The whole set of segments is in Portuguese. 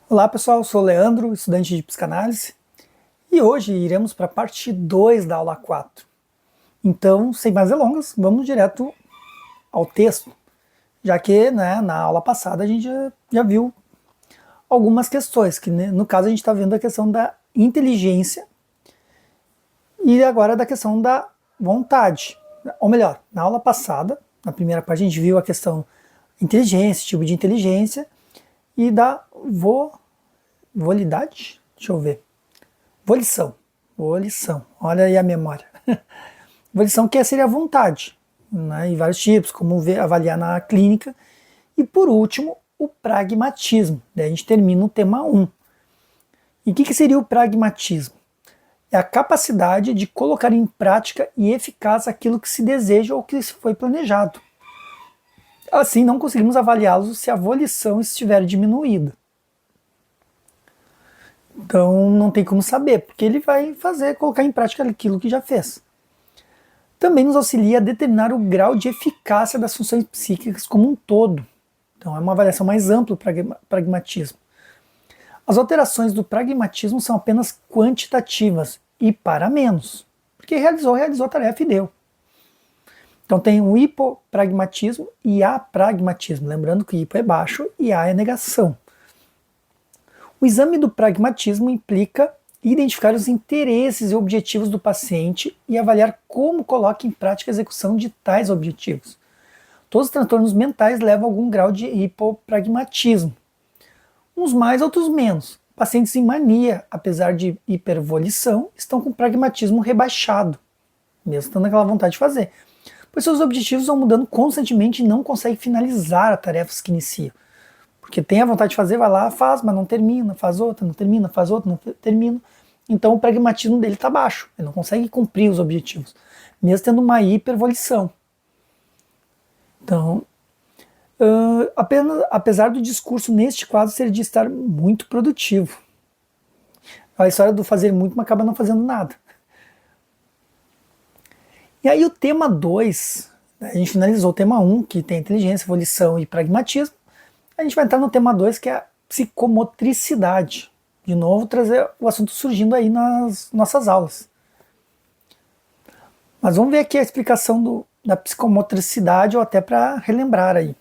Olá pessoal, sou o Leandro, estudante de psicanálise, e hoje iremos para a parte 2 da aula 4. Então, sem mais delongas, vamos direto ao texto, já que na aula passada a gente já viu algumas questões, que no caso a gente está vendo a questão da inteligência e agora da questão da vontade. Ou melhor, na aula passada, na primeira parte a gente viu a questão inteligência, tipo de inteligência, e da volidade? Deixa eu ver. Volição. Volição. Olha aí a memória. Volição que seria a vontade, né? E vários tipos, como avaliar na clínica. E por último, o pragmatismo. Daí a gente termina o tema 1. E o que seria o pragmatismo? É a capacidade de colocar em prática e eficaz aquilo que se deseja ou que foi planejado. Assim, não conseguimos avaliá-los se a volição estiver diminuída. Então não tem como saber, porque ele vai colocar em prática aquilo que já fez. Também nos auxilia a determinar o grau de eficácia das funções psíquicas como um todo. Então é uma avaliação mais ampla do pragmatismo. As alterações do pragmatismo são apenas quantitativas e para menos, porque realizou a tarefa e deu. Então tem o hipopragmatismo e apragmatismo, lembrando que hipo é baixo e a é negação. O exame do pragmatismo implica identificar os interesses e objetivos do paciente e avaliar como coloca em prática a execução de tais objetivos. Todos os transtornos mentais levam a algum grau de hipopragmatismo. Uns mais, outros menos. Pacientes em mania, apesar de hipervolição, estão com pragmatismo rebaixado, mesmo tendo aquela vontade de fazer, pois seus objetivos vão mudando constantemente e não conseguem finalizar as tarefas que iniciam. Porque tem a vontade de fazer, vai lá, faz, mas não termina, faz outra, não termina, faz outra, não termina. Então o pragmatismo dele está baixo, ele não consegue cumprir os objetivos, mesmo tendo uma hipervolição. Então, apesar do discurso neste quadro ser de estar muito produtivo. A história do fazer muito, mas acaba não fazendo nada. E aí o tema 2, a gente finalizou o tema 1, que tem inteligência, volição e pragmatismo. A gente vai entrar no tema 2, que é a psicomotricidade. De novo, trazer o assunto surgindo aí nas nossas aulas. Mas vamos ver aqui a explicação da psicomotricidade, ou até para relembrar aí.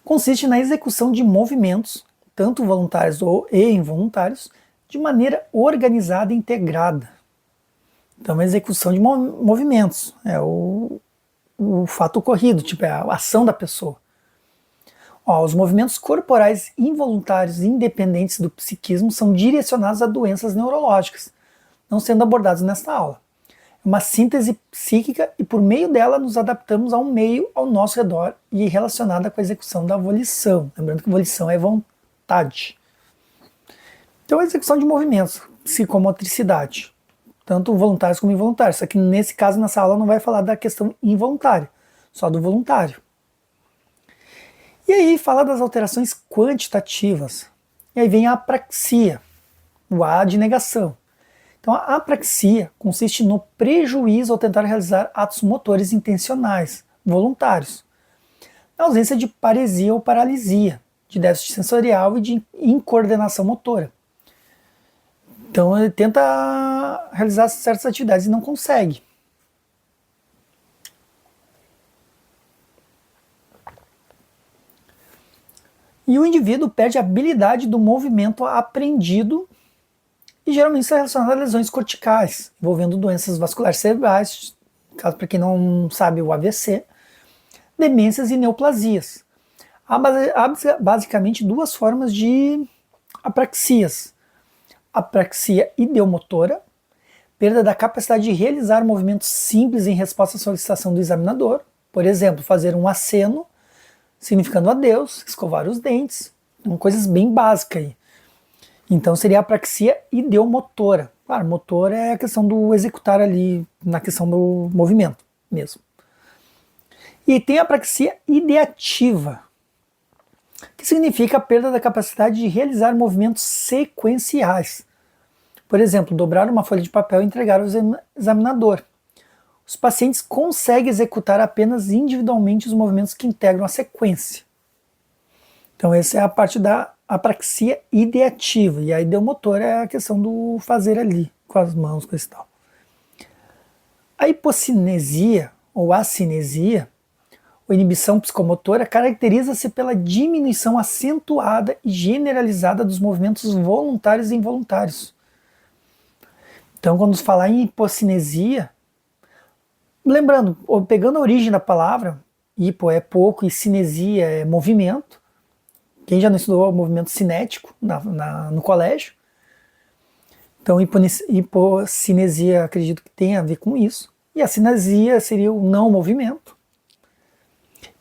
Consiste na execução de movimentos, tanto voluntários e involuntários, de maneira organizada e integrada. Então, a execução de movimentos é o fato ocorrido, tipo, é a ação da pessoa. Os movimentos corporais involuntários independentes do psiquismo são direcionados a doenças neurológicas, não sendo abordados nesta aula. É uma síntese psíquica e por meio dela nos adaptamos a um meio ao nosso redor e relacionada com a execução da volição. Lembrando que volição é vontade. Então a execução de movimentos, psicomotricidade, tanto voluntários como involuntários. Só que nesse caso, nessa aula, não vai falar da questão involuntária, só do voluntário. E aí fala das alterações quantitativas. E aí vem a apraxia, o A de negação. Então a apraxia consiste no prejuízo ao tentar realizar atos motores intencionais, voluntários. Na ausência de paresia ou paralisia, de déficit sensorial e de incoordenação motora. Então ele tenta realizar certas atividades e não consegue. E o indivíduo perde a habilidade do movimento aprendido e geralmente está relacionado a lesões corticais, envolvendo doenças vasculares cerebrais, caso para quem não sabe o AVC, demências e neoplasias. Há basicamente duas formas de apraxias. Apraxia ideomotora, perda da capacidade de realizar movimentos simples em resposta à solicitação do examinador, por exemplo, fazer um aceno, significando adeus, escovar os dentes, coisas bem básicas aí. Então seria a apraxia ideomotora. Claro, motor é a questão do executar ali, na questão do movimento mesmo. E tem a apraxia ideativa, que significa a perda da capacidade de realizar movimentos sequenciais. Por exemplo, dobrar uma folha de papel e entregar ao examinador. Os pacientes conseguem executar apenas individualmente os movimentos que integram a sequência. Então essa é a parte da apraxia ideativa, e a ideomotor é a questão do fazer ali, com as mãos, com esse tal. A hipocinesia, ou acinesia, ou inibição psicomotora, caracteriza-se pela diminuição acentuada e generalizada dos movimentos voluntários e involuntários. Então, quando se falar em hipocinesia, lembrando, pegando a origem da palavra, hipo é pouco e cinesia é movimento. Quem já não estudou o movimento cinético no colégio? Então, hipocinesia, acredito que tem a ver com isso. E a cinesia seria o não movimento.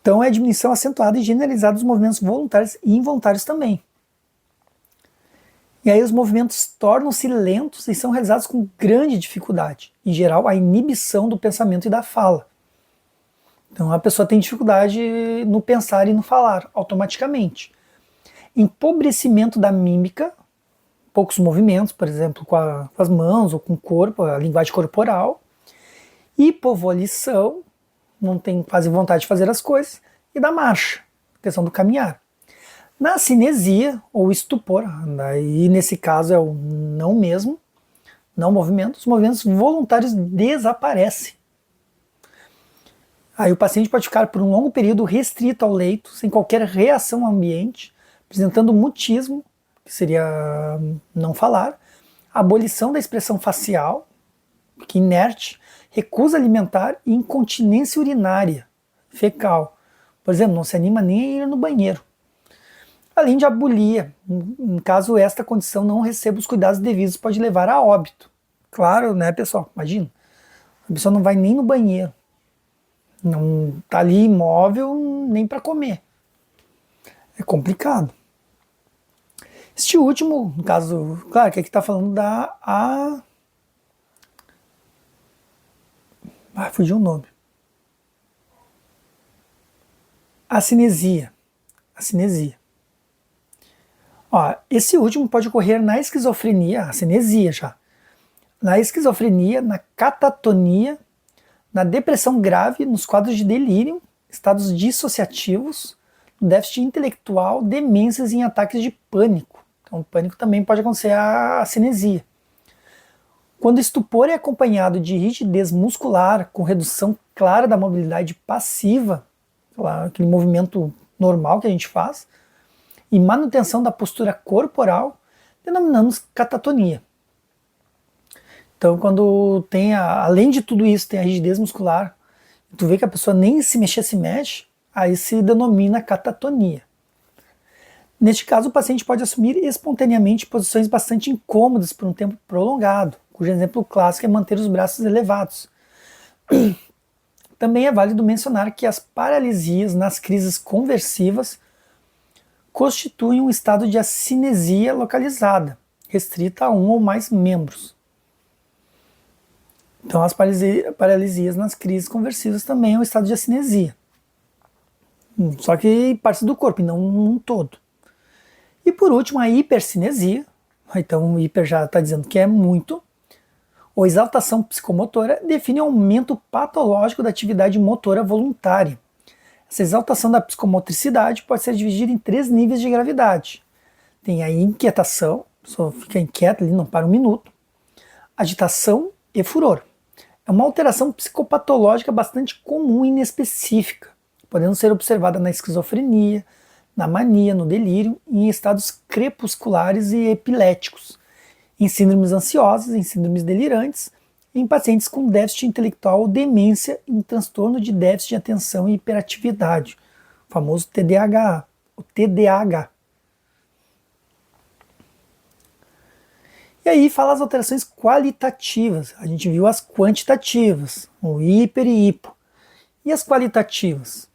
Então, é a diminuição acentuada e generalizada dos movimentos voluntários e involuntários também. E aí os movimentos tornam-se lentos e são realizados com grande dificuldade. Em geral, a inibição do pensamento e da fala. Então, a pessoa tem dificuldade no pensar e no falar, automaticamente. Empobrecimento da mímica, poucos movimentos, por exemplo, com as mãos ou com o corpo, a linguagem corporal. Hipovolição, não tem quase vontade de fazer as coisas. E da marcha, questão do caminhar. Na cinesia, ou estupor, aí nesse caso é o não mesmo, não movimento, os movimentos voluntários desaparecem. Aí o paciente pode ficar por um longo período restrito ao leito, sem qualquer reação ao ambiente, apresentando mutismo, que seria não falar, abolição da expressão facial, que inerte, recusa alimentar e incontinência urinária, fecal. Por exemplo, não se anima nem a ir no banheiro. Além de abulia, em caso esta condição não receba os cuidados devidos, pode levar a óbito. Claro, né, pessoal? Imagina, a pessoa não vai nem no banheiro, não está ali imóvel nem para comer. É complicado. Este último, no caso, claro que aqui está falando da fugiu o nome. Acinesia. Ó, esse último pode ocorrer na esquizofrenia, a cinesia já. Na esquizofrenia, na catatonia, na depressão grave, nos quadros de delírio, estados dissociativos, no déficit intelectual, demências e em ataques de pânico. Então, o pânico também pode acontecer a cinesia. Quando o estupor é acompanhado de rigidez muscular, com redução clara da mobilidade passiva, aquele movimento normal que a gente faz, e manutenção da postura corporal, denominamos catatonia. Então, quando tem, além de tudo isso, tem a rigidez muscular, tu vê que a pessoa nem se mexe, aí se denomina catatonia. Neste caso, o paciente pode assumir espontaneamente posições bastante incômodas por um tempo prolongado, cujo exemplo clássico é manter os braços elevados. Também é válido mencionar que as paralisias nas crises conversivas constituem um estado de acinesia localizada, restrita a um ou mais membros. Então as paralisias nas crises conversivas também é um estado de acinesia. Só que parte do corpo, e não um todo. E por último, a hipercinesia. Então o hiper já está dizendo que é muito. Ou exaltação psicomotora define o aumento patológico da atividade motora voluntária. Essa exaltação da psicomotricidade pode ser dividida em 3 níveis de gravidade. Tem a inquietação, a pessoa fica inquieta ali, não para um minuto. Agitação e furor. É uma alteração psicopatológica bastante comum e inespecífica, podendo ser observada na esquizofrenia, na mania, no delírio, em estados crepusculares e epiléticos, em síndromes ansiosas, em síndromes delirantes, em pacientes com déficit intelectual ou demência em transtorno de déficit de atenção e hiperatividade, o famoso TDAH, o TDAH. E aí fala as alterações qualitativas, a gente viu as quantitativas, o hiper e hipo. E as qualitativas?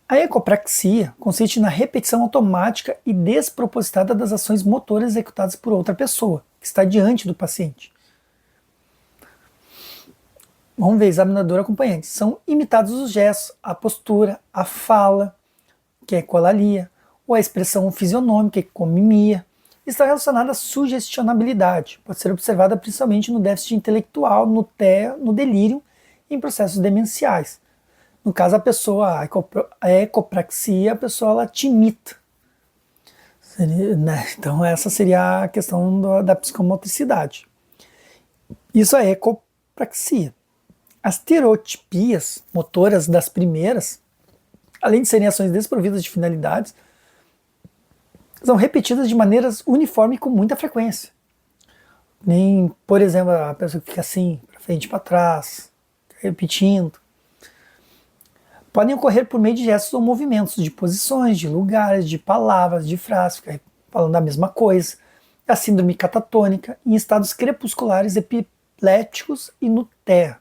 A ecopraxia consiste na repetição automática e despropositada das ações motoras executadas por outra pessoa, que está diante do paciente. Vamos ver, examinador acompanhante. São imitados os gestos, a postura, a fala, que é ecolalia, ou a expressão fisionômica, que é comimia. Está relacionada à sugestionabilidade. Pode ser observada principalmente no déficit intelectual, no delírio e em processos demenciais. No caso, a pessoa, a ecopraxia, a pessoa ela te imita. Então essa seria a questão da psicomotricidade. Isso é ecopraxia. As estereotipias motoras das primeiras, além de serem ações desprovidas de finalidades, são repetidas de maneiras uniformes com muita frequência. Nem, por exemplo, a pessoa fica assim, para frente e para trás, repetindo. Podem ocorrer por meio de gestos ou movimentos, de posições, de lugares, de palavras, de frases, ficar falando a mesma coisa. A síndrome catatônica, em estados crepusculares, epiléticos e no TEA.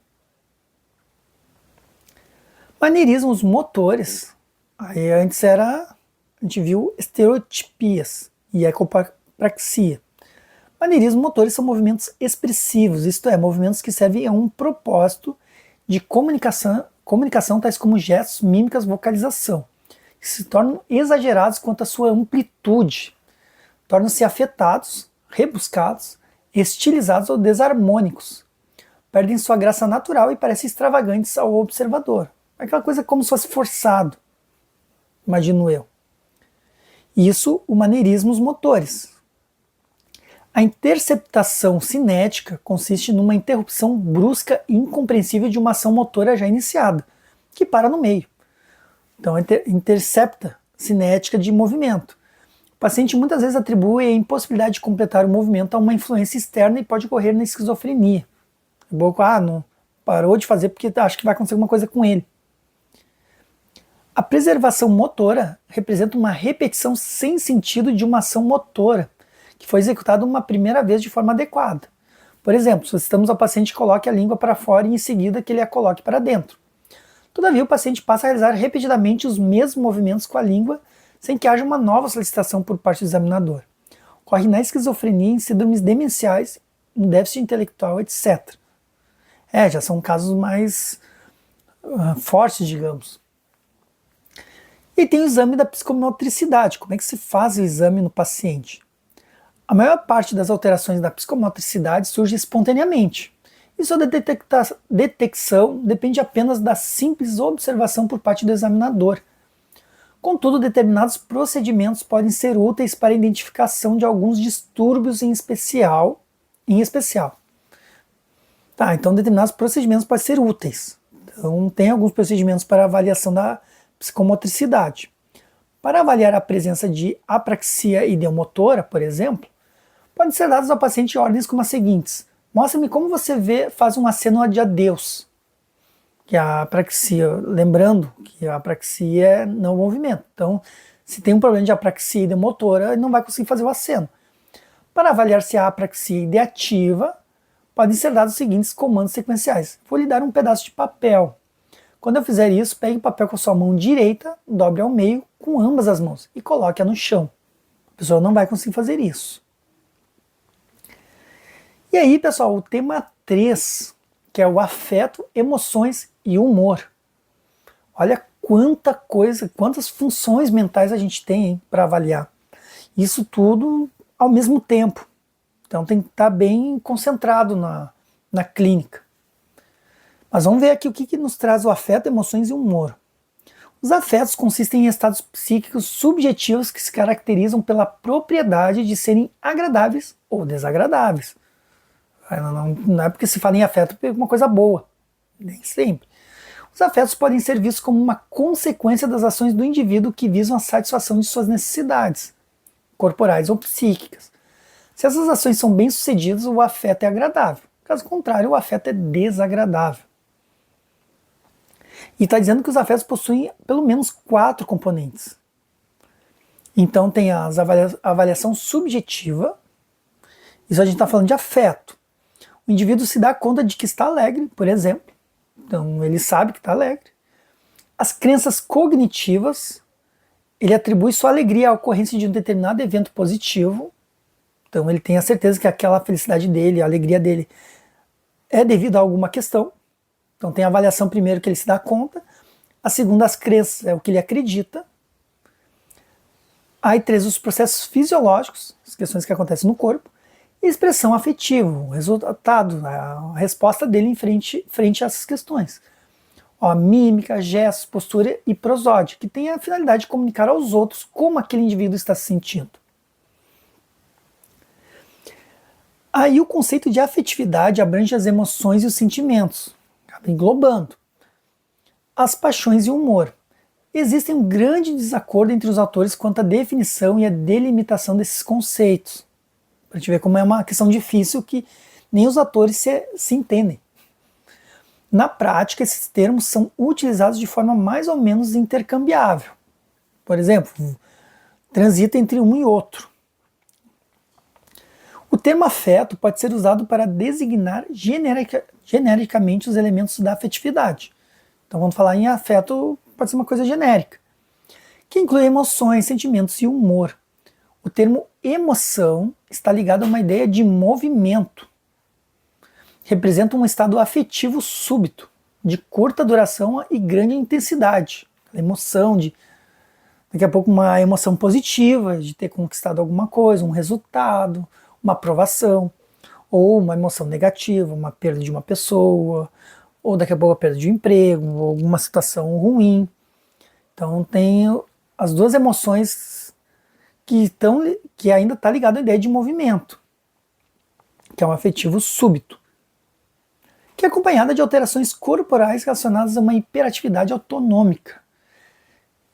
Maneirismos motores, aí antes a gente viu estereotipias e ecopraxia. Maneirismos motores são movimentos expressivos, isto é, movimentos que servem a um propósito de comunicação tais como gestos, mímicas, vocalização, que se tornam exagerados quanto à sua amplitude, tornam-se afetados, rebuscados, estilizados ou desarmônicos, perdem sua graça natural e parecem extravagantes ao observador. Aquela coisa como se fosse forçado, imagino eu. Isso, o maneirismos motores. A interceptação cinética consiste numa interrupção brusca e incompreensível de uma ação motora já iniciada, que para no meio. Então, intercepta cinética de movimento. O paciente muitas vezes atribui a impossibilidade de completar o movimento a uma influência externa e pode ocorrer na esquizofrenia. Não parou de fazer porque acha que vai acontecer alguma coisa com ele. A preservação motora representa uma repetição sem sentido de uma ação motora, que foi executada uma primeira vez de forma adequada. Por exemplo, solicitamos ao paciente que coloque a língua para fora e em seguida que ele a coloque para dentro. Todavia, o paciente passa a realizar repetidamente os mesmos movimentos com a língua sem que haja uma nova solicitação por parte do examinador. Ocorre na esquizofrenia, em síndromes demenciais, no déficit intelectual, etc. Já são casos mais fortes, digamos. E tem o exame da psicomotricidade. Como é que se faz o exame no paciente? A maior parte das alterações da psicomotricidade surge espontaneamente. E sua detecção depende apenas da simples observação por parte do examinador. Contudo, determinados procedimentos podem ser úteis para a identificação de alguns distúrbios em especial. Então determinados procedimentos podem ser úteis. Então tem alguns procedimentos para avaliação da psicomotricidade. Para avaliar a presença de apraxia ideomotora, por exemplo, podem ser dadas ao paciente ordens como as seguintes: mostra-me como você faz um aceno de adeus, que é a apraxia, lembrando que a apraxia é não movimento. Então, se tem um problema de apraxia ideomotora, ele não vai conseguir fazer o aceno. Para avaliar se a apraxia é ideativa, podem ser dados os seguintes comandos sequenciais. Vou lhe dar um pedaço de papel. Quando eu fizer isso, pegue o papel com a sua mão direita, dobre ao meio com ambas as mãos e coloque-a no chão. A pessoa não vai conseguir fazer isso. E aí, pessoal, o tema 3, que é o afeto, emoções e humor. Olha quanta coisa, quantas funções mentais a gente tem para avaliar. Isso tudo ao mesmo tempo. Então tem que estar bem concentrado na clínica. Mas vamos ver aqui o que nos traz o afeto, emoções e humor. Os afetos consistem em estados psíquicos subjetivos que se caracterizam pela propriedade de serem agradáveis ou desagradáveis. Não é porque se fala em afeto é uma coisa boa, nem sempre. Os afetos podem ser vistos como uma consequência das ações do indivíduo que visam a satisfação de suas necessidades, corporais ou psíquicas. Se essas ações são bem-sucedidas, o afeto é agradável. Caso contrário, o afeto é desagradável. E está dizendo que os afetos possuem pelo menos 4 componentes. Então tem a avaliação subjetiva. Isso a gente está falando de afeto. O indivíduo se dá conta de que está alegre, por exemplo. Então ele sabe que está alegre. As crenças cognitivas, ele atribui sua alegria à ocorrência de um determinado evento positivo. Então ele tem a certeza que aquela felicidade dele, a alegria dele é devido a alguma questão. Então tem a avaliação primeiro que ele se dá conta. A segunda, as crenças, é o que ele acredita. Aí 3, os processos fisiológicos, as questões que acontecem no corpo. E expressão afetiva, o resultado, a resposta dele em frente a essas questões. Mímica, gestos, postura e prosódia, que tem a finalidade de comunicar aos outros como aquele indivíduo está se sentindo. Aí o conceito de afetividade abrange as emoções e os sentimentos, acaba englobando as paixões e o humor. Existe um grande desacordo entre os autores quanto à definição e à delimitação desses conceitos. Para gente ver como é uma questão difícil que nem os autores se entendem. Na prática, esses termos são utilizados de forma mais ou menos intercambiável. Por exemplo, transita entre um e outro. O termo afeto pode ser usado para designar genericamente os elementos da afetividade. Então, quando falar em afeto, pode ser uma coisa genérica, que inclui emoções, sentimentos e humor. O termo emoção está ligado a uma ideia de movimento. Representa um estado afetivo súbito, de curta duração e grande intensidade. A emoção de, daqui a pouco, uma emoção positiva, de ter conquistado alguma coisa, um resultado, uma aprovação, ou uma emoção negativa, uma perda de uma pessoa, ou daqui a pouco a perda de um emprego, ou alguma situação ruim. Então tem as duas emoções que ainda está ligado à ideia de movimento, que é um afetivo súbito, que é acompanhada de alterações corporais relacionadas a uma hiperatividade autonômica.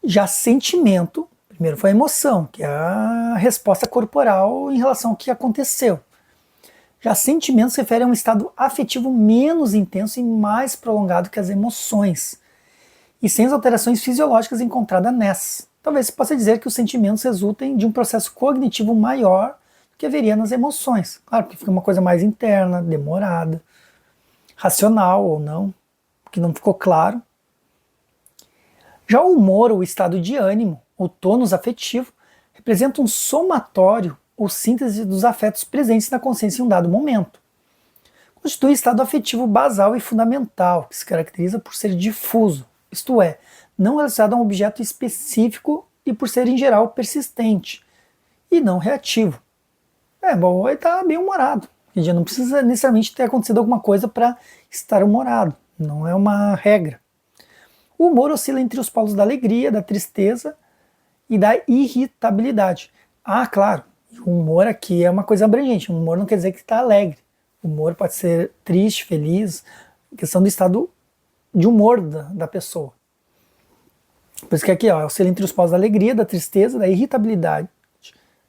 Já sentimento, primeiro foi a emoção, que é a resposta corporal em relação ao que aconteceu. Já sentimento se refere a um estado afetivo menos intenso e mais prolongado que as emoções, e sem as alterações fisiológicas encontradas nessas. Talvez se possa dizer que os sentimentos resultem de um processo cognitivo maior do que haveria nas emoções. Claro, porque fica uma coisa mais interna, demorada, racional ou não, que não ficou claro. Já o humor, ou estado de ânimo, ou tônus afetivo, representa um somatório ou síntese dos afetos presentes na consciência em um dado momento. Constitui estado afetivo basal e fundamental, que se caracteriza por ser difuso, isto é, não relacionado a um objeto específico e por ser, em geral, persistente, e não reativo. Bom, ele está bem humorado. Já não precisa necessariamente ter acontecido alguma coisa para estar humorado, não é uma regra. O humor oscila entre os polos da alegria, da tristeza e da irritabilidade. Claro, o humor aqui é uma coisa abrangente. O humor não quer dizer que está alegre. O humor pode ser triste, feliz, questão do estado de humor da pessoa. Por isso que aqui oscila entre os polos da alegria, da tristeza, da irritabilidade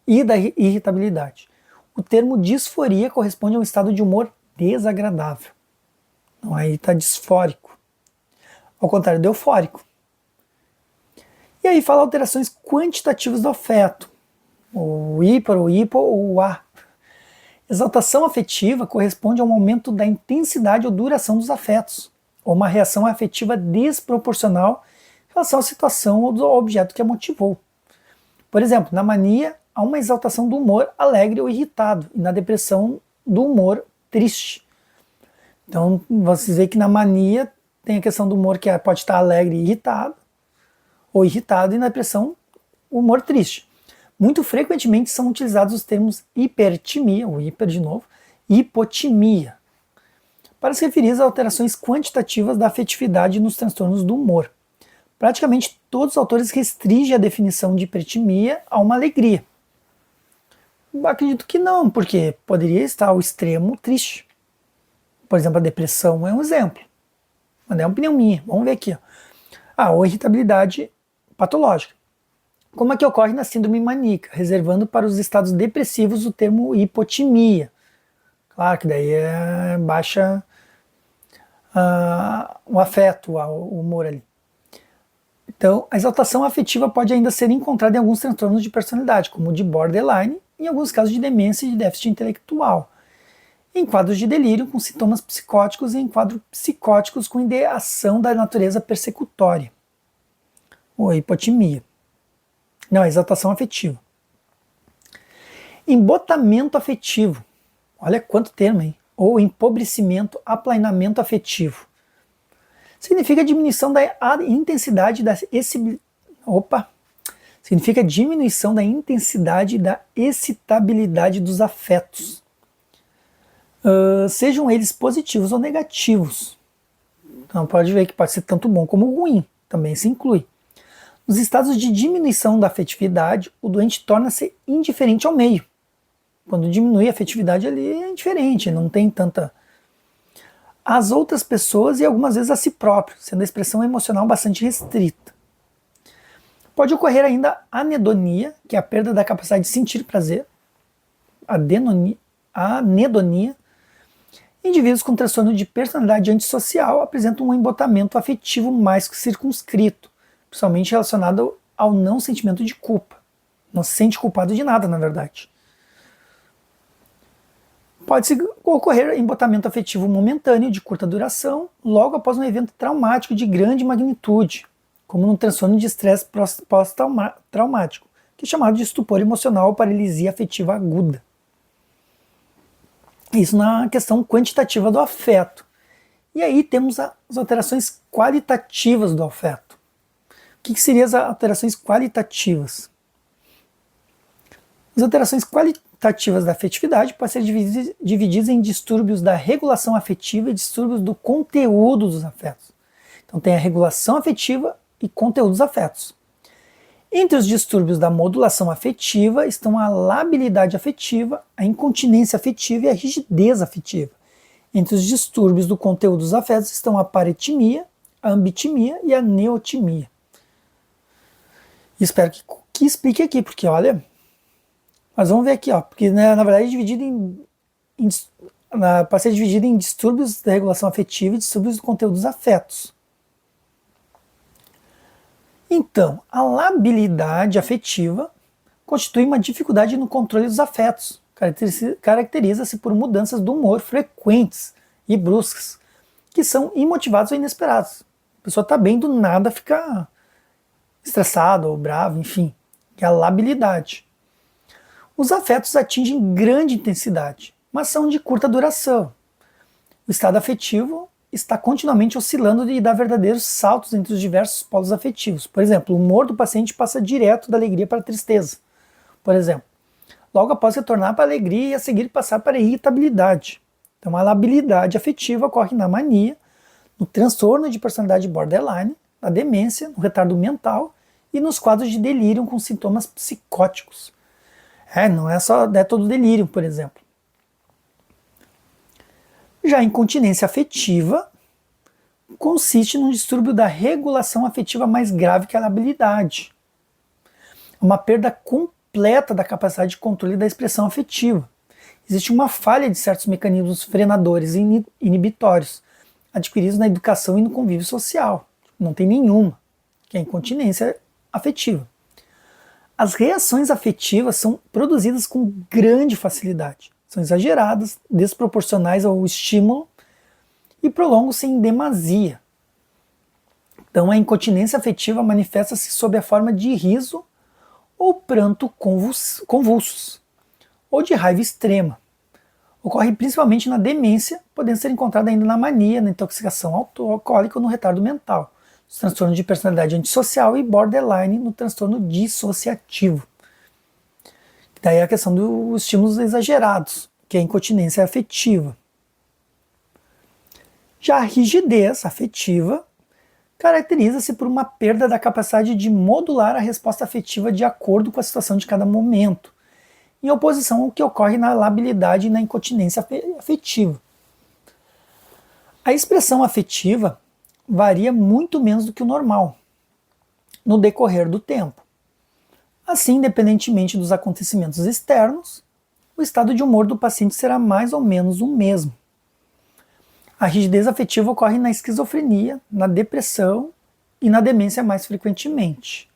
e da irritabilidade. O termo disforia corresponde a um estado de humor desagradável. Então aí está disfórico. Ao contrário do eufórico. E aí fala alterações quantitativas do afeto. O hiper, o hipo ou o a. Exaltação afetiva corresponde a um aumento da intensidade ou duração dos afetos, ou uma reação afetiva desproporcional em relação à situação ou do objeto que a motivou. Por exemplo, na mania há uma exaltação do humor alegre ou irritado, e na depressão do humor triste. Então, vocês veem que na mania tem a questão do humor que pode estar alegre e irritado, ou irritado, e na depressão, o humor triste. Muito frequentemente são utilizados os termos hipertimia, o hiper de novo, e hipotimia, para se referir às alterações quantitativas da afetividade nos transtornos do humor. Praticamente todos os autores restringem a definição de hipertimia a uma alegria. Acredito que não, porque poderia estar ao extremo triste. Por exemplo, a depressão é um exemplo. Mas é uma opinião minha. Vamos ver aqui. Ou irritabilidade patológica. Como é que ocorre na síndrome maníaca, reservando para os estados depressivos o termo hipotimia. Claro que daí baixa o afeto, o humor ali. Então, a exaltação afetiva pode ainda ser encontrada em alguns transtornos de personalidade, como o de borderline, e em alguns casos de demência e de déficit intelectual. Em quadros de delírio com sintomas psicóticos e em quadros psicóticos com ideação da natureza persecutória. Ou hipotimia. Não, exaltação afetiva. Embotamento afetivo. Olha quanto termo, hein? Ou empobrecimento, aplainamento afetivo. Significa diminuição da intensidade da Significa diminuição da intensidade e da excitabilidade dos afetos. Sejam eles positivos ou negativos. Então pode ver que pode ser tanto bom como ruim. Também se inclui. Nos estados de diminuição da afetividade, o doente torna-se indiferente ao meio. Quando diminui a afetividade ali é indiferente, não tem tanta... As outras pessoas e algumas vezes a si próprio, sendo a expressão emocional bastante restrita. Pode ocorrer ainda a anedonia, que é a perda da capacidade de sentir prazer, a anedonia. Indivíduos com transtorno de personalidade antissocial apresentam um embotamento afetivo mais circunscrito, principalmente relacionado ao não sentimento de culpa. Não se sente culpado de nada, na verdade. Pode-se ocorrer embotamento afetivo momentâneo, de curta duração, logo após um evento traumático de grande magnitude, como no transtorno de estresse pós-traumático, que é chamado de estupor emocional ou paralisia afetiva aguda. Isso na questão quantitativa do afeto. E aí temos as alterações qualitativas do afeto. O que seriam as alterações qualitativas? As alterações qualitativas da afetividade podem ser divididas em distúrbios da regulação afetiva e distúrbios do conteúdo dos afetos. Então tem a regulação afetiva e conteúdo dos afetos. Entre os distúrbios da modulação afetiva estão a labilidade afetiva, a incontinência afetiva e a rigidez afetiva. Entre os distúrbios do conteúdo dos afetos estão a paretimia, a ambitimia e a neotimia. Espero que explique aqui, porque olha... Mas vamos ver aqui, ó, porque na verdade é dividido pode ser dividido em distúrbios da regulação afetiva e distúrbios do conteúdo dos afetos. Então, a labilidade afetiva constitui uma dificuldade no controle dos afetos. Caracteriza-se por mudanças do humor frequentes e bruscas, que são imotivadas ou inesperadas. A pessoa está bem, do nada fica estressada ou brava, enfim. É a labilidade. Os afetos atingem grande intensidade, mas são de curta duração. O estado afetivo está continuamente oscilando e dá verdadeiros saltos entre os diversos polos afetivos. Por exemplo, o humor do paciente passa direto da alegria para a tristeza. Por exemplo, logo após retornar para a alegria e a seguir passar para a irritabilidade. Então a labilidade afetiva ocorre na mania, no transtorno de personalidade borderline, na demência, no retardo mental e nos quadros de delírio com sintomas psicóticos. Não é todo delírio, por exemplo. Já a incontinência afetiva consiste num distúrbio da regulação afetiva mais grave que a labilidade. Uma perda completa da capacidade de controle da expressão afetiva. Existe uma falha de certos mecanismos frenadores e inibitórios adquiridos na educação e no convívio social. Não tem nenhuma, que é a incontinência afetiva. As reações afetivas são produzidas com grande facilidade. São exageradas, desproporcionais ao estímulo e prolongam-se em demasia. Então a incontinência afetiva manifesta-se sob a forma de riso ou pranto convulsos, ou de raiva extrema. Ocorre principalmente na demência, podendo ser encontrada ainda na mania, na intoxicação alcoólica ou no retardo mental. Os transtornos de personalidade antissocial e borderline no transtorno dissociativo. Daí a questão dos estímulos exagerados, que é a incontinência afetiva. Já a rigidez afetiva caracteriza-se por uma perda da capacidade de modular a resposta afetiva de acordo com a situação de cada momento, em oposição ao que ocorre na labilidade e na incontinência afetiva. A expressão afetiva varia muito menos do que o normal no decorrer do tempo. Assim, independentemente dos acontecimentos externos, o estado de humor do paciente será mais ou menos o mesmo. A rigidez afetiva ocorre na esquizofrenia, na depressão e na demência mais frequentemente.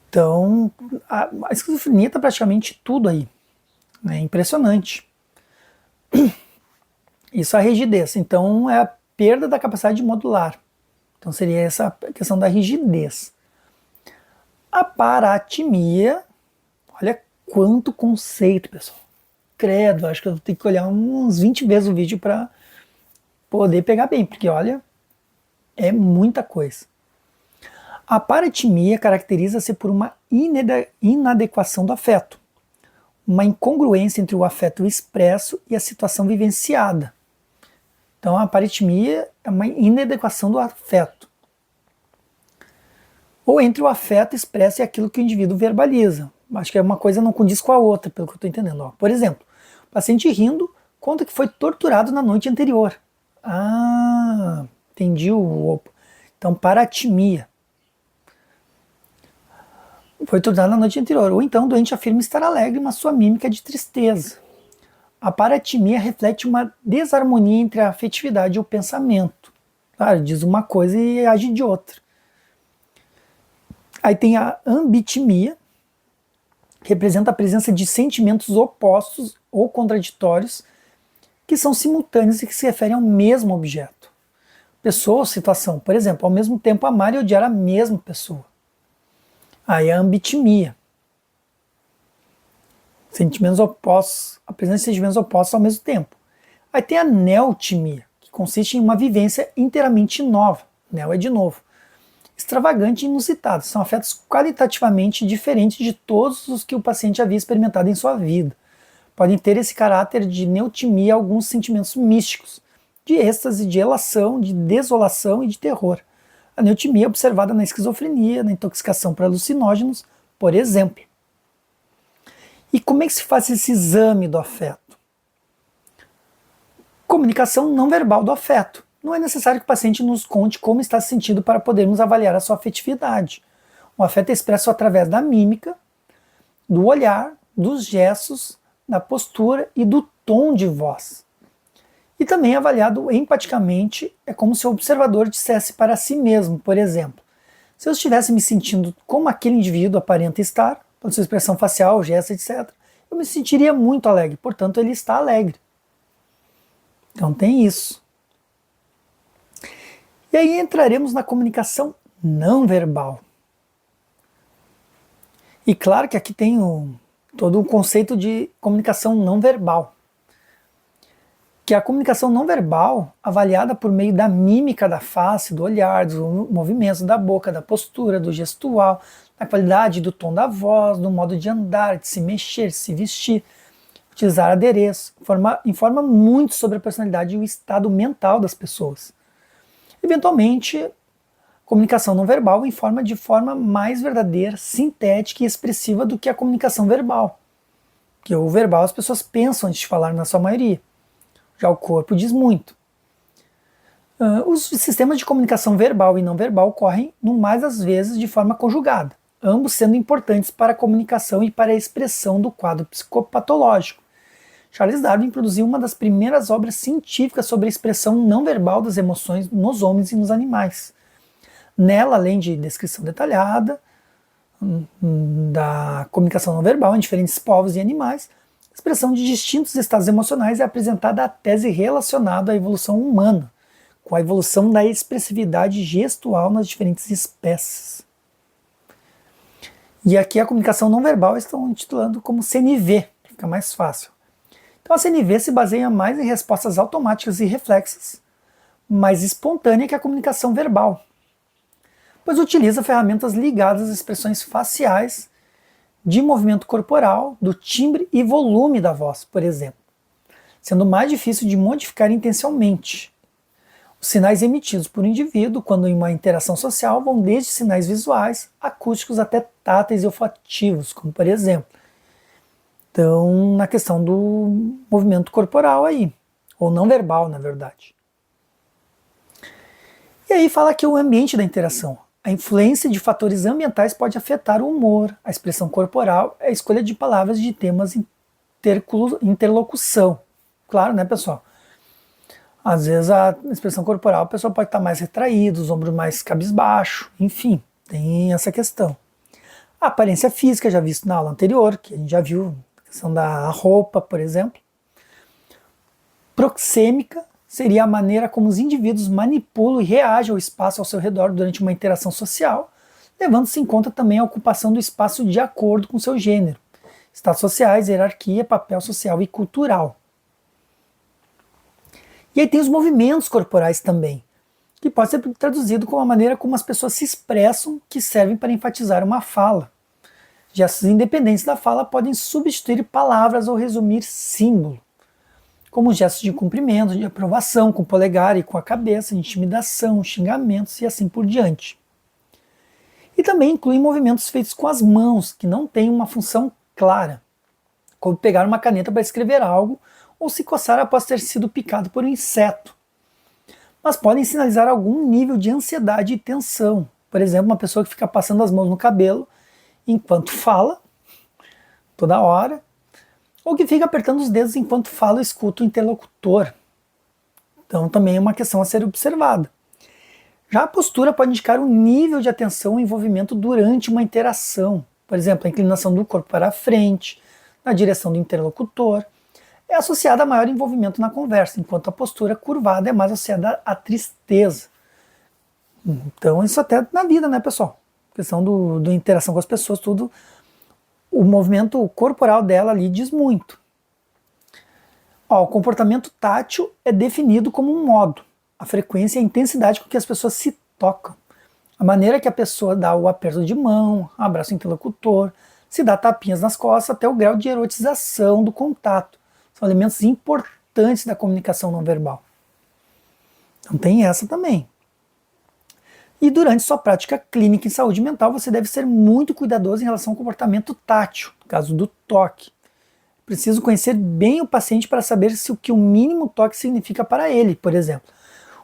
Então, a esquizofrenia está praticamente tudo aí. É impressionante. Isso é a rigidez. Então, é a perda da capacidade de modular. Então, seria essa questão da rigidez. A paratimia, olha quanto conceito, pessoal. Credo, acho que eu vou ter que olhar uns 20 vezes o vídeo para poder pegar bem, porque olha, é muita coisa. A paratimia caracteriza-se por uma inadequação do afeto, uma incongruência entre o afeto expresso e a situação vivenciada. Então a paratimia é uma inadequação do afeto, ou entre o afeto expresso e aquilo que o indivíduo verbaliza. Acho que uma coisa não condiz com a outra, pelo que eu estou entendendo. Ó, por exemplo, o paciente rindo conta que foi torturado na noite anterior. Ah, entendi o... Então, paratimia. Foi torturado na noite anterior. Ou então o doente afirma estar alegre, mas sua mímica é de tristeza. A paratimia reflete uma desarmonia entre a afetividade e o pensamento. Claro, diz uma coisa e age de outra. Aí tem a ambitimia, que representa a presença de sentimentos opostos ou contraditórios que são simultâneos e que se referem ao mesmo objeto. Pessoa ou situação, por exemplo, ao mesmo tempo amar e odiar a mesma pessoa. Aí a ambitimia. Sentimentos opostos, a presença de sentimentos opostos ao mesmo tempo. Aí tem a neotimia, que consiste em uma vivência inteiramente nova. Neo é de novo. Extravagante e inusitado. São afetos qualitativamente diferentes de todos os que o paciente havia experimentado em sua vida. Podem ter esse caráter de neotimia alguns sentimentos místicos, de êxtase, de elação, de desolação e de terror. A neotimia é observada na esquizofrenia, na intoxicação por alucinógenos, por exemplo. E como é que se faz esse exame do afeto? Comunicação não verbal do afeto. Não é necessário que o paciente nos conte como está se sentindo para podermos avaliar a sua afetividade. O afeto é expresso através da mímica, do olhar, dos gestos, da postura e do tom de voz. E também avaliado empaticamente, é como se o observador dissesse para si mesmo, por exemplo, se eu estivesse me sentindo como aquele indivíduo aparenta estar, pela sua expressão facial, gestos, etc., eu me sentiria muito alegre, portanto ele está alegre. Então tem isso. E aí entraremos na comunicação não verbal. E claro que aqui tem todo um conceito de comunicação não verbal. Que a comunicação não verbal, avaliada por meio da mímica da face, do olhar, dos movimentos da boca, da postura, do gestual, da qualidade do tom da voz, do modo de andar, de se mexer, de se vestir, utilizar adereço, informa muito sobre a personalidade e o estado mental das pessoas. Eventualmente, comunicação não verbal informa de forma mais verdadeira, sintética e expressiva do que a comunicação verbal. Porque o verbal as pessoas pensam antes de falar na sua maioria. Já o corpo diz muito. Os sistemas de comunicação verbal e não verbal ocorrem, no mais das vezes, de forma conjugada, ambos sendo importantes para a comunicação e para a expressão do quadro psicopatológico. Charles Darwin produziu uma das primeiras obras científicas sobre a expressão não verbal das emoções nos homens e nos animais. Nela, além de descrição detalhada da comunicação não verbal em diferentes povos e animais, a expressão de distintos estados emocionais é apresentada a tese relacionada à evolução humana, com a evolução da expressividade gestual nas diferentes espécies. E aqui a comunicação não verbal estão intitulando como CNV, para ficar mais fácil. Então a CNV se baseia mais em respostas automáticas e reflexas, mais espontânea que a comunicação verbal, pois utiliza ferramentas ligadas às expressões faciais, de movimento corporal, do timbre e volume da voz, por exemplo, sendo mais difícil de modificar intencionalmente. Os sinais emitidos por um indivíduo, quando em uma interação social, vão desde sinais visuais, acústicos até táteis e olfativos, como por exemplo. Então, na questão do movimento corporal aí, ou não verbal, na verdade. E aí fala que o ambiente da interação. A influência de fatores ambientais pode afetar o humor, a expressão corporal, a escolha de palavras de temas interlocução. Claro, né, pessoal? Às vezes a expressão corporal, a pessoa pode estar mais retraída, os ombros mais cabisbaixo, enfim, tem essa questão. A aparência física, já visto na aula anterior, que a gente já viu, a questão da roupa, por exemplo. Proxêmica seria a maneira como os indivíduos manipulam e reagem ao espaço ao seu redor durante uma interação social, levando-se em conta também a ocupação do espaço de acordo com seu gênero, estados sociais, hierarquia, papel social e cultural. E aí tem os movimentos corporais também, que pode ser traduzido como a maneira como as pessoas se expressam, que servem para enfatizar uma fala. Gestos independentes da fala podem substituir palavras ou resumir símbolo, como gestos de cumprimento, de aprovação, com o polegar e com a cabeça, de intimidação, xingamentos e assim por diante. E também inclui movimentos feitos com as mãos, que não têm uma função clara, como pegar uma caneta para escrever algo ou se coçar após ter sido picado por um inseto. Mas podem sinalizar algum nível de ansiedade e tensão. Por exemplo, uma pessoa que fica passando as mãos no cabelo enquanto fala, toda hora, ou que fica apertando os dedos enquanto fala ou escuta o interlocutor. Então também é uma questão a ser observada. Já a postura pode indicar um nível de atenção e envolvimento durante uma interação. Por exemplo, a inclinação do corpo para a frente, na direção do interlocutor, é associada a maior envolvimento na conversa, enquanto a postura curvada é mais associada à tristeza. Então isso até na vida, né, pessoal? A questão da interação com as pessoas, tudo, o movimento corporal dela ali diz muito. O comportamento tátil é definido como um modo, a frequência e a intensidade com que as pessoas se tocam, a maneira que a pessoa dá o aperto de mão, abraça o interlocutor, se dá tapinhas nas costas, até o grau de erotização do contato. São elementos importantes da comunicação não verbal. Então tem essa também. E durante sua prática clínica em saúde mental, você deve ser muito cuidadoso em relação ao comportamento tátil, no caso do toque. Preciso conhecer bem o paciente para saber se o que o mínimo toque significa para ele, por exemplo.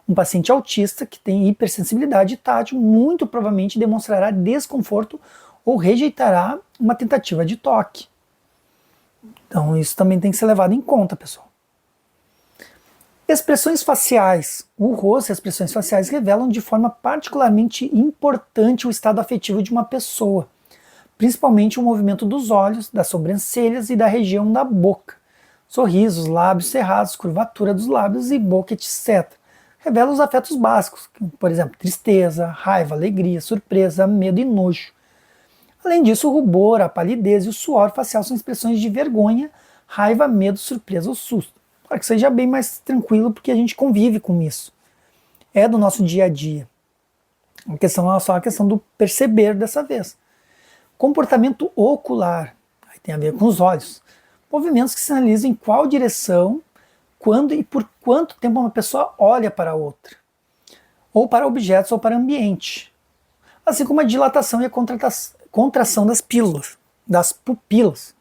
Um paciente autista que tem hipersensibilidade tátil muito provavelmente demonstrará desconforto ou rejeitará uma tentativa de toque. Então isso também tem que ser levado em conta, pessoal. Expressões faciais. O rosto e as expressões faciais revelam de forma particularmente importante o estado afetivo de uma pessoa, principalmente o movimento dos olhos, das sobrancelhas e da região da boca. Sorrisos, lábios cerrados, curvatura dos lábios e boca, etc. Revela os afetos básicos, por exemplo, tristeza, raiva, alegria, surpresa, medo e nojo. Além disso, o rubor, a palidez e o suor facial são expressões de vergonha, raiva, medo, surpresa ou susto. Para que seja bem mais tranquilo, porque a gente convive com isso. É do nosso dia a dia. A questão é só a questão do perceber dessa vez. Comportamento ocular, aí tem a ver com os olhos. Movimentos que sinalizam em qual direção, quando e por quanto tempo uma pessoa olha para a outra. Ou para objetos ou para ambiente. Assim como a dilatação e a contração das pupilas.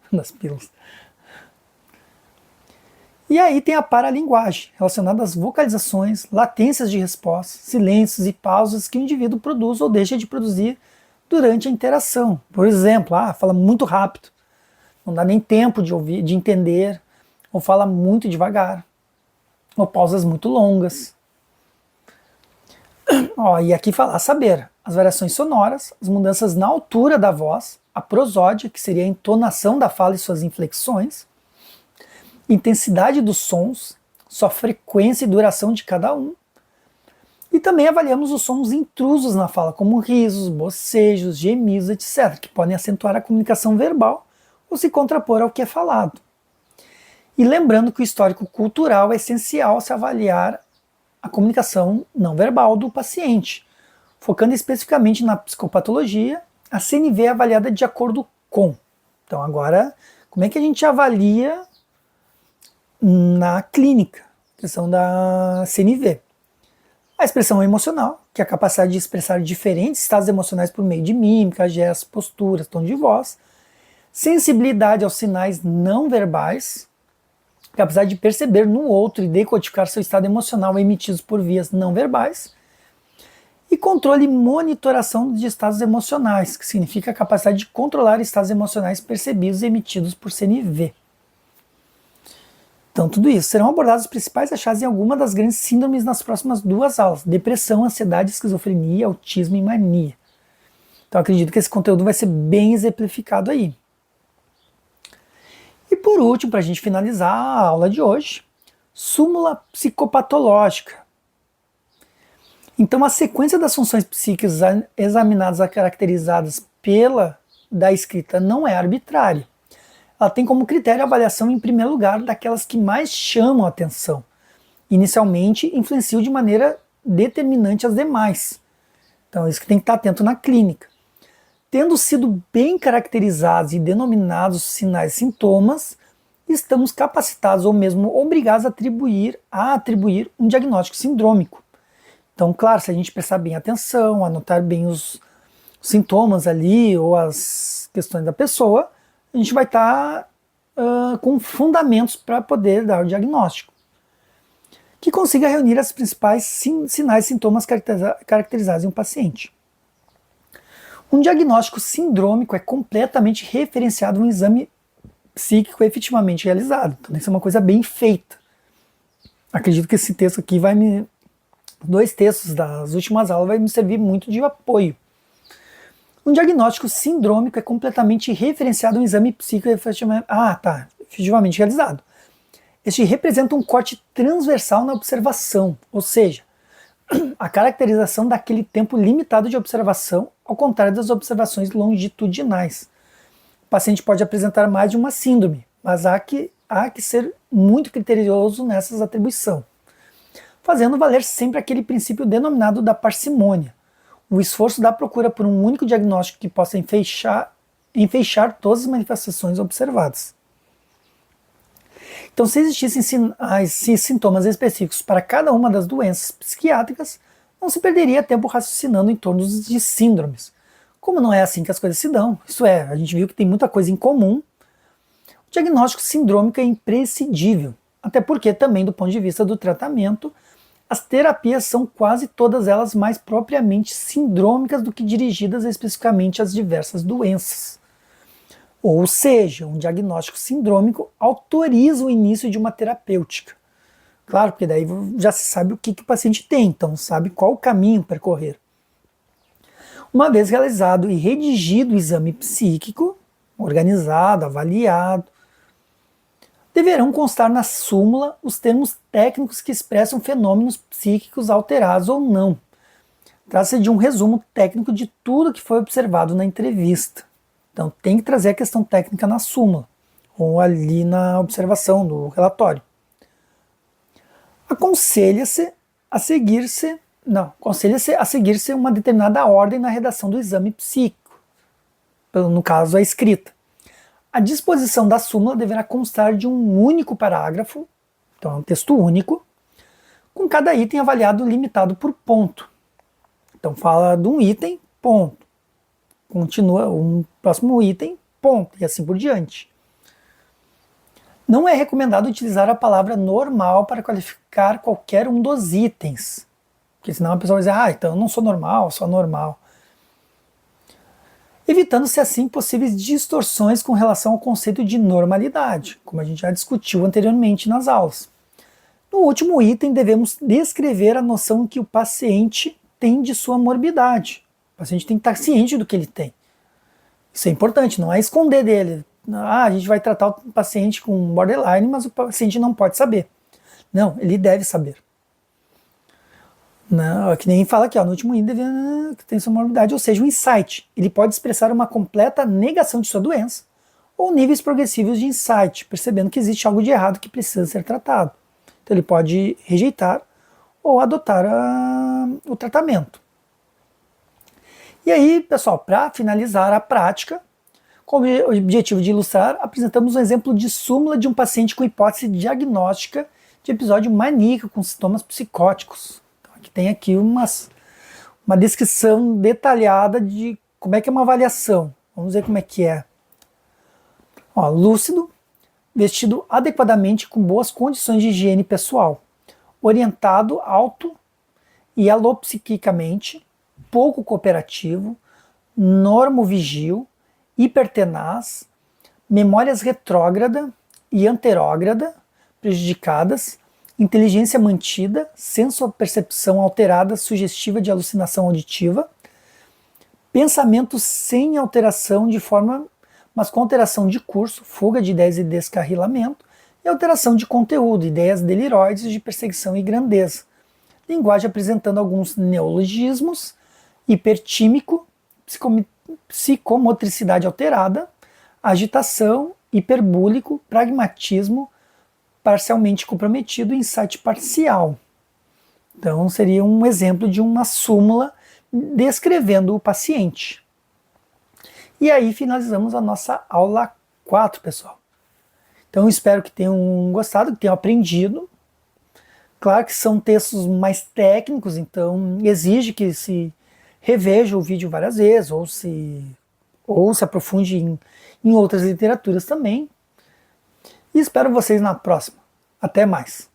E aí tem a paralinguagem, relacionada às vocalizações, latências de resposta, silêncios e pausas que o indivíduo produz ou deixa de produzir durante a interação. Por exemplo, fala muito rápido, não dá nem tempo de ouvir, de entender, ou fala muito devagar, ou pausas muito longas. E aqui fala, a saber, as variações sonoras, as mudanças na altura da voz, a prosódia, que seria a entonação da fala e suas inflexões, intensidade dos sons, sua frequência e duração de cada um. E também avaliamos os sons intrusos na fala, como risos, bocejos, gemidos, etc., que podem acentuar a comunicação verbal ou se contrapor ao que é falado. E lembrando que o histórico cultural é essencial se avaliar a comunicação não verbal do paciente, focando especificamente na psicopatologia, a CNV é avaliada de acordo com. Então agora, como é que a gente avalia na clínica, a questão da CNV? A expressão emocional, que é a capacidade de expressar diferentes estados emocionais por meio de mímica, gestos, posturas, tom de voz. Sensibilidade aos sinais não verbais, capacidade de perceber no outro e decodificar seu estado emocional emitidos por vias não verbais. E controle e monitoração de estados emocionais, que significa a capacidade de controlar estados emocionais percebidos e emitidos por CNV. Então, tudo isso. Serão abordados os principais achados em alguma das grandes síndromes nas próximas 2 aulas. Depressão, ansiedade, esquizofrenia, autismo e mania. Então, acredito que esse conteúdo vai ser bem exemplificado aí. E por último, para a gente finalizar a aula de hoje, súmula psicopatológica. Então, a sequência das funções psíquicas examinadas e caracterizadas pela da escrita não é arbitrária. Ela tem como critério a avaliação, em primeiro lugar, daquelas que mais chamam a atenção. Inicialmente, influenciam de maneira determinante as demais. Então, isso que tem que estar atento na clínica. Tendo sido bem caracterizados e denominados os sinais e sintomas, estamos capacitados ou mesmo obrigados a atribuir um diagnóstico sindrômico. Então, claro, se a gente prestar bem atenção, anotar bem os sintomas ali ou as questões da pessoa, a gente vai estar com fundamentos para poder dar o diagnóstico, que consiga reunir as principais sinais e sintomas caracterizados em um paciente. Um diagnóstico sindrômico é completamente referenciado em um exame psíquico efetivamente realizado. Então, isso é uma coisa bem feita. Acredito que esse texto aqui dois textos das últimas aulas vai me servir muito de apoio. Um diagnóstico sindrômico é completamente referenciado em um exame psíquico efetivamente realizado. Este representa um corte transversal na observação, ou seja, a caracterização daquele tempo limitado de observação, ao contrário das observações longitudinais. O paciente pode apresentar mais de uma síndrome, mas há que ser muito criterioso nessas atribuições, fazendo valer sempre aquele princípio denominado da parcimônia, o esforço da procura por um único diagnóstico que possa enfeixar todas as manifestações observadas. Então, se existissem sintomas específicos para cada uma das doenças psiquiátricas, não se perderia tempo raciocinando em torno de síndromes. Como não é assim que as coisas se dão, isso é, a gente viu que tem muita coisa em comum, o diagnóstico sindrômico é imprescindível, até porque também do ponto de vista do tratamento, as terapias são quase todas elas mais propriamente sindrômicas do que dirigidas especificamente às diversas doenças. Ou seja, um diagnóstico sindrômico autoriza o início de uma terapêutica. Claro, porque daí já se sabe o que o paciente tem, então sabe qual o caminho percorrer. Uma vez realizado e redigido o exame psíquico, organizado, avaliado, deverão constar na súmula os termos técnicos que expressam fenômenos psíquicos alterados ou não. Trata-se de um resumo técnico de tudo que foi observado na entrevista. Então tem que trazer a questão técnica na súmula, ou ali na observação do relatório. Aconselha-se a seguir-se uma determinada ordem na redação do exame psíquico, no caso a escrita. A disposição da súmula deverá constar de um único parágrafo, então é um texto único, com cada item avaliado limitado por ponto. Então fala de um item, ponto. Continua um próximo item, ponto, e assim por diante. Não é recomendado utilizar a palavra normal para qualificar qualquer um dos itens, porque senão a pessoa vai dizer, então eu não sou normal, sou normal. Evitando-se assim possíveis distorções com relação ao conceito de normalidade, como a gente já discutiu anteriormente nas aulas. No último item, devemos descrever a noção que o paciente tem de sua morbidade. O paciente tem que estar ciente do que ele tem. Isso é importante, não é esconder dele. A gente vai tratar o paciente com borderline, mas o paciente não pode saber. Não, ele deve saber. Não, que nem fala aqui, no último item que tem sua morbidade, ou seja, um insight. Ele pode expressar uma completa negação de sua doença ou níveis progressivos de insight, percebendo que existe algo de errado que precisa ser tratado. Então ele pode rejeitar ou adotar o tratamento. E aí, pessoal, para finalizar a prática, com o objetivo de ilustrar, apresentamos um exemplo de súmula de um paciente com hipótese diagnóstica de episódio maníaco com sintomas psicóticos. Então, tem aqui uma descrição detalhada de como é que é uma avaliação. Vamos ver como é que é. Lúcido, vestido adequadamente com boas condições de higiene pessoal, orientado alto e alopsiquicamente, pouco cooperativo, normovigil, hipertenaz, memórias retrógrada e anterógrada prejudicadas, inteligência mantida, sensopercepção alterada sugestiva de alucinação auditiva, pensamento sem alteração de forma, mas com alteração de curso, fuga de ideias e descarrilamento, e alteração de conteúdo, ideias deliroides de perseguição e grandeza. Linguagem apresentando alguns neologismos, hipertímico, psicomotricidade alterada, agitação, hiperbúlico, pragmatismo, parcialmente comprometido e insight parcial. Então seria um exemplo de uma súmula descrevendo o paciente. E aí finalizamos a nossa aula 4, pessoal. Então espero que tenham gostado, que tenham aprendido. Claro que são textos mais técnicos, então exige que se reveja o vídeo várias vezes, ou se aprofunde em outras literaturas também. E espero vocês na próxima. Até mais!